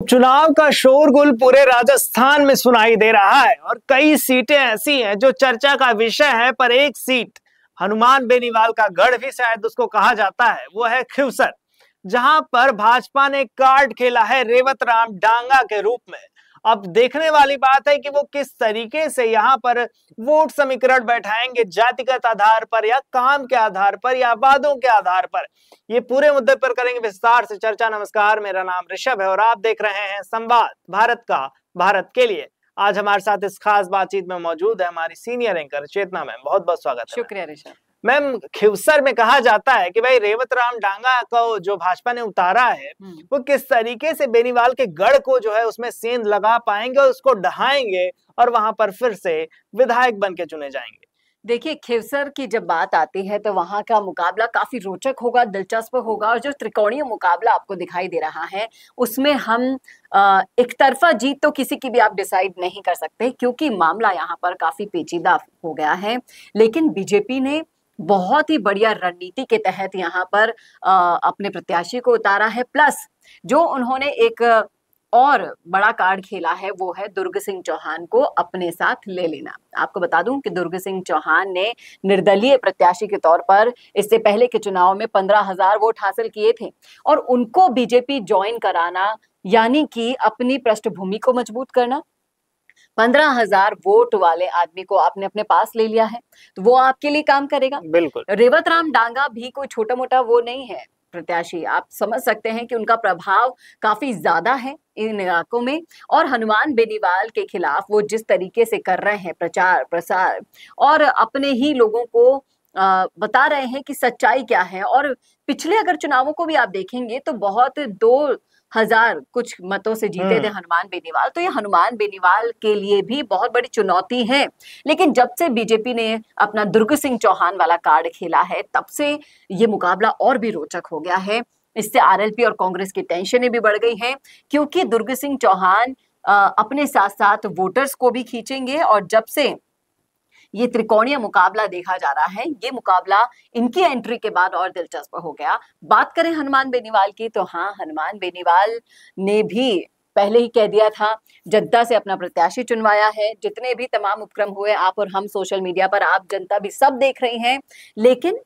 उपचुनाव का शोरगुल पूरे राजस्थान में सुनाई दे रहा है और कई सीटें ऐसी हैं जो चर्चा का विषय है। पर एक सीट हनुमान बेनीवाल का गढ़ भी शायद उसको कहा जाता है, वो है खिवसर, जहां पर भाजपा ने कार्ड खेला है रेवत राम डांगा के रूप में। अब देखने वाली बात है कि वो किस तरीके से यहाँ पर वोट समीकरण बैठाएंगे, जातिगत आधार पर या काम के आधार पर या वादों के आधार पर। ये पूरे मुद्दे पर करेंगे विस्तार से चर्चा। नमस्कार, मेरा नाम ऋषभ है और आप देख रहे हैं संवाद भारत का भारत के लिए। आज हमारे साथ इस खास बातचीत में मौजूद है हमारी सीनियर एंकर चेतना मैम। बहुत बहुत स्वागत है। शुक्रिया ऋषभ। मैम, खिवसर में कहा जाता है कि भाई रेवत राम डांगा को जो भाजपा ने उतारा है वो किस तरीके से बेनीवाल के गढ़ को जो है उसमें सेंध लगा पाएंगे और उसको ढहाएंगे और वहां पर फिर से विधायक बन के चुने जाएंगे। देखिए, खिवसर की जब बात आती है तो वहां का मुकाबला काफी रोचक होगा, दिलचस्प होगा। और जो त्रिकोणीय मुकाबला आपको दिखाई दे रहा है उसमें हम एक तरफा जीत तो किसी की भी आप डिसाइड नहीं कर सकते, क्योंकि मामला यहाँ पर काफी पेचीदा हो गया है। लेकिन बीजेपी ने बहुत ही बढ़िया रणनीति के तहत यहाँ पर अपने प्रत्याशी को उतारा है। प्लस जो उन्होंने एक और बड़ा कार्ड खेला है वो है दुर्ग सिंह चौहान को अपने साथ ले लेना। आपको बता दूं कि दुर्ग सिंह चौहान ने निर्दलीय प्रत्याशी के तौर पर इससे पहले के चुनाव में 15,000 वोट हासिल किए थे और उनको बीजेपी ज्वाइन कराना यानी कि अपनी पृष्ठभूमि को मजबूत करना। 15,000 वोट वाले आदमी को आपने अपने पास ले लिया है तो वो आपके लिए काम करेगा। बिल्कुल। रेवत राम डांगा भी कोई छोटा मोटा वो नहीं है प्रत्याशी, आप समझ सकते हैं कि उनका प्रभाव काफी ज्यादा है इन इलाकों में। और हनुमान बेनीवाल के खिलाफ वो जिस तरीके से कर रहे हैं प्रचार प्रसार और अपने ही लोगों को बता रहे हैं कि सच्चाई क्या है। और पिछले अगर चुनावों को भी आप देखेंगे तो बहुत 2,000 कुछ मतों से जीते थे हनुमान बेनीवाल, तो ये हनुमान बेनीवाल के लिए भी बहुत बड़ी चुनौती है। लेकिन जब से बीजेपी ने अपना दुर्ग सिंह चौहान वाला कार्ड खेला है तब से ये मुकाबला और भी रोचक हो गया है। इससे आरएलपी और कांग्रेस की टेंशनें भी बढ़ गई हैं, क्योंकि दुर्ग सिंह चौहान अपने साथ साथ वोटर्स को भी खींचेंगे। और जब से ये त्रिकोणीय मुकाबला देखा जा रहा है, ये मुकाबला इनकी एंट्री के बाद और दिलचस्प हो गया। बात करें हनुमान बेनीवाल की तो हाँ, हनुमान बेनीवाल ने भी पहले ही कह दिया था, जनता से अपना प्रत्याशी चुनवाया है। जितने भी तमाम उपक्रम हुए आप और हम सोशल मीडिया पर, आप जनता भी सब देख रही हैं। लेकिन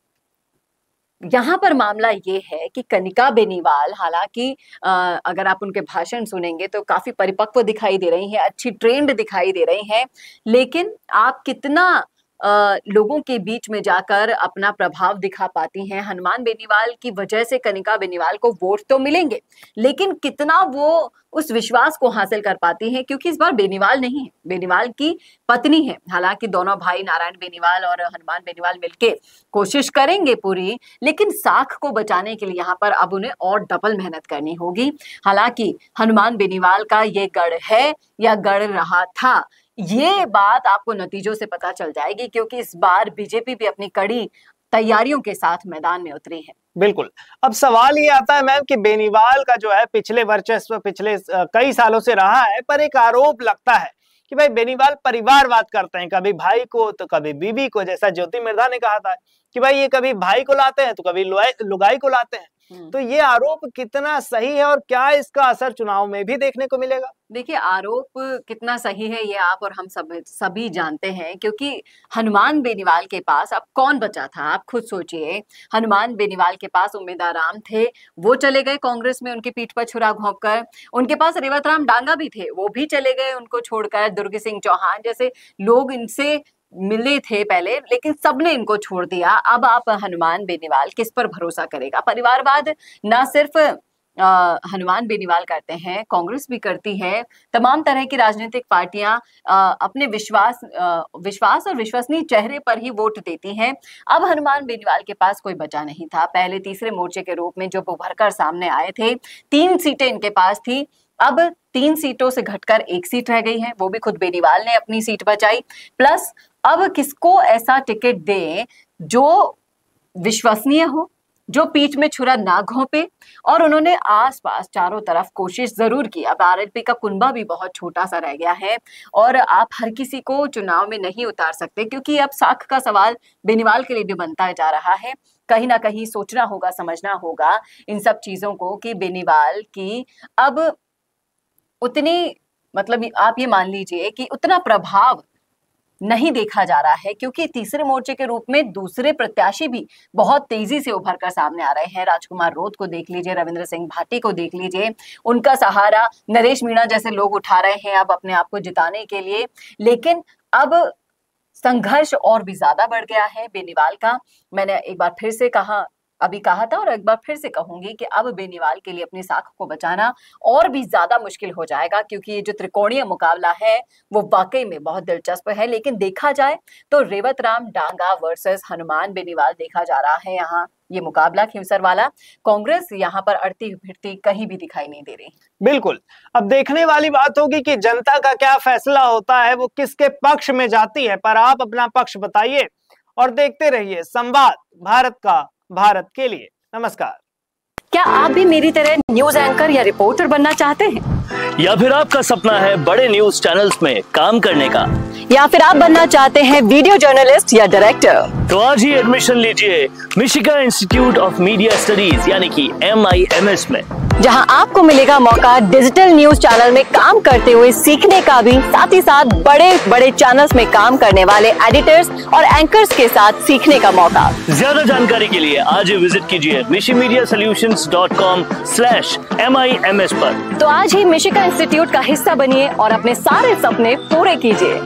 यहाँ पर मामला ये है कि कनिका बेनीवाल, हालांकि अगर आप उनके भाषण सुनेंगे तो काफी परिपक्व दिखाई दे रही हैं, अच्छी ट्रेंड दिखाई दे रही हैं। लेकिन आप कितना लोगों के बीच में जाकर अपना प्रभाव दिखा पाती हैं। हनुमान बेनीवाल की वजह से कनिका बेनीवाल को वोट तो मिलेंगे, लेकिन कितना वो उस विश्वास को हासिल कर पाती हैं, क्योंकि इस बार बेनीवाल नहीं है, बेनीवाल की पत्नी है। हालांकि दोनों भाई नारायण बेनीवाल और हनुमान बेनीवाल मिलके कोशिश करेंगे पूरी, लेकिन साख को बचाने के लिए यहाँ पर अब उन्हें और डबल मेहनत करनी होगी। हालांकि हनुमान बेनीवाल का ये गढ़ है या गढ़ रहा था, ये बात आपको नतीजों से पता चल जाएगी, क्योंकि इस बार बीजेपी भी अपनी कड़ी तैयारियों के साथ मैदान में उतरी है। बिल्कुल। अब सवाल ये आता है मैम कि बेनीवाल का जो है पिछले वर्चस्व पिछले कई सालों से रहा है, पर एक आरोप लगता है कि भाई बेनीवाल परिवारवाद करते हैं, कभी भाई को तो कभी बीवी को। जैसा ज्योति मिर्धा ने कहा था कि भाई ये कभी भाई को लाते हैं तो कभी लुगाई को लाते हैं। तो ये आरोप कितना सही है और क्या इसका असर चुनाव में भी देखने को मिलेगा? देखिए, आरोप कितना सही है ये आप और हम सभी जानते हैं, क्योंकि हनुमान बेनीवाल के पास अब कौन बचा था? आप खुद सोचिए। हनुमान बेनीवाल के पास उम्मीद राम थे, वो चले गए कांग्रेस में उनकी पीठ पर छुरा घोंप कर। उनके पास रेवत राम डांगा भी थे, वो भी चले गए उनको छोड़कर। दुर्ग सिंह चौहान जैसे लोग इनसे मिले थे पहले, लेकिन सबने इनको छोड़ दिया। अब आप हनुमान बेनीवाल किस पर भरोसा करेगा? परिवारवाद ना सिर्फ हनुमान बेनीवाल करते हैं, कांग्रेस भी करती है। तमाम तरह की राजनीतिक पार्टियां अपने विश्वास और विश्वसनीय चेहरे पर ही वोट देती हैं। अब हनुमान बेनीवाल के पास कोई बचा नहीं था। पहले तीसरे मोर्चे के रूप में जो उभर कर सामने आए थे, 3 सीटें इनके पास थी। अब 3 सीटों से घटकर 1 सीट रह गई है, वो भी खुद बेनीवाल ने अपनी सीट बचाई। प्लस अब किसको ऐसा टिकट दे जो विश्वसनीय हो, जो पीठ में छुरा ना घोंपे। और उन्होंने आसपास चारों तरफ कोशिश जरूर की। अब आरएलपी का कुनबा भी बहुत छोटा सा रह गया है और आप हर किसी को चुनाव में नहीं उतार सकते, क्योंकि अब साख का सवाल बेनीवाल के लिए भी बनता जा रहा है। कहीं ना कहीं सोचना होगा, समझना होगा इन सब चीजों को कि बेनीवाल की अब उतनी मतलब आप ये मान लीजिए कि उतना प्रभाव नहीं देखा जा रहा है, क्योंकि तीसरे मोर्चे के रूप में दूसरे प्रत्याशी भी बहुत तेजी से उभर कर सामने आ रहे हैं। राजकुमार रोत को देख लीजिए, रविंद्र सिंह भाटी को देख लीजिए, उनका सहारा नरेश मीणा जैसे लोग उठा रहे हैं अब अपने आप को जिताने के लिए। लेकिन अब संघर्ष और भी ज्यादा बढ़ गया है बेनीवाल का। मैंने एक बार फिर से कहा था और एक बार फिर से कहूंगी कि अब बेनीवाल के लिए अपनी साख को बचाना और भी ज्यादा मुश्किल हो जाएगा, क्योंकि ये जो त्रिकोणीय मुकाबला है वो वाकई में बहुत दिलचस्प है। लेकिन देखा जाए तो रेवत राम डांगा वर्सेस हनुमान बेनीवाल देखा जा रहा है यहाँ ये मुकाबला खींवसर वाला। कांग्रेस यहाँ पर अड़ती फिरती कहीं भी दिखाई नहीं दे रही। बिल्कुल, अब देखने वाली बात होगी कि जनता का क्या फैसला होता है, वो किसके पक्ष में जाती है। पर आप अपना पक्ष बताइए और देखते रहिए संवाद भारत का, भारत के लिए। नमस्कार। क्या आप भी मेरी तरह न्यूज एंकर या रिपोर्टर बनना चाहते हैं? या फिर आपका सपना है बड़े न्यूज चैनल्स में काम करने का? या फिर आप बनना चाहते हैं वीडियो जर्नलिस्ट या डायरेक्टर? तो आज ही एडमिशन लीजिए Michigan institute of media studies यानी कि MIMS में, जहां आपको मिलेगा मौका डिजिटल न्यूज चैनल में काम करते हुए सीखने का भी, साथ ही साथ बड़े बड़े चैनल्स में काम करने वाले एडिटर्स और एंकर्स के साथ सीखने का मौका। ज्यादा जानकारी के लिए आज ही विजिट कीजिए mishimediasolutions.com/MIMS पर। तो आज ही मिशिगन इंस्टीट्यूट का हिस्सा बनिए और अपने सारे सपने पूरे कीजिए।